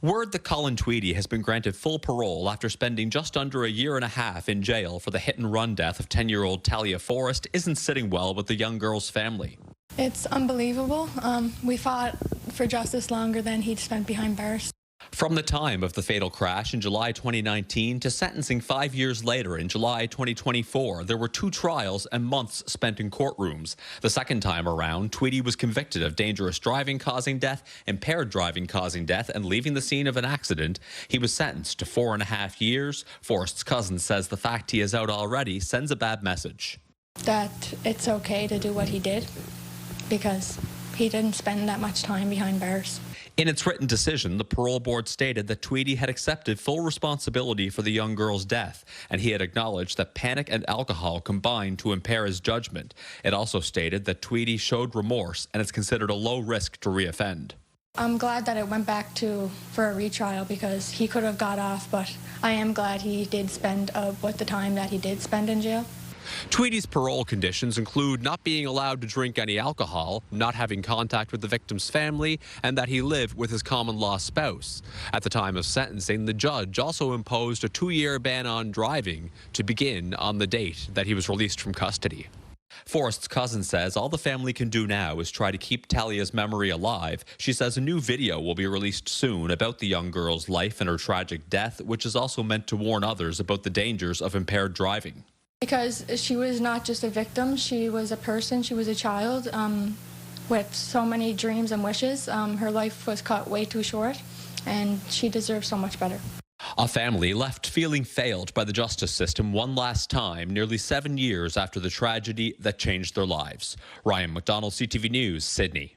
Word that Colin Tweedy has been granted full parole after spending just under a year and a half in jail for the hit-and-run death of 10-year-old Talia Forrest isn't sitting well with the young girl's family. It's unbelievable. We fought for justice longer than he'd spent behind bars. From the time of the fatal crash in July 2019 to sentencing 5 years later in July 2024, there were 2 trials and months spent in courtrooms. The second time around, Tweedy was convicted of dangerous driving causing death, impaired driving causing death, and leaving the scene of an accident. He was sentenced to 4.5 years. Forrest's cousin says the fact he is out already sends a bad message. That it's okay to do what he did because he didn't spend that much time behind bars. In its written decision, the parole board stated that Tweedy had accepted full responsibility for the young girl's death, and he had acknowledged that panic and alcohol combined to impair his judgment. It also stated that Tweedy showed remorse and is considered a low risk to reoffend. I'm glad that it went back for a retrial because he could have got off, but I am glad he did spend the time that he did spend in jail. Tweedy's parole conditions include not being allowed to drink any alcohol, not having contact with the victim's family, and that he live with his common-law spouse. At the time of sentencing, the judge also imposed a 2-year ban on driving to begin on the date that he was released from custody. Forrest's cousin says all the family can do now is try to keep Talia's memory alive. She says a new video will be released soon about the young girl's life and her tragic death, which is also meant to warn others about the dangers of impaired driving. Because she was not just a victim, she was a person, she was a child with so many dreams and wishes. Her life was cut way too short, and she deserves so much better. A family left feeling failed by the justice system one last time, nearly 7 years after the tragedy that changed their lives. Ryan McDonald, CTV News, Sydney.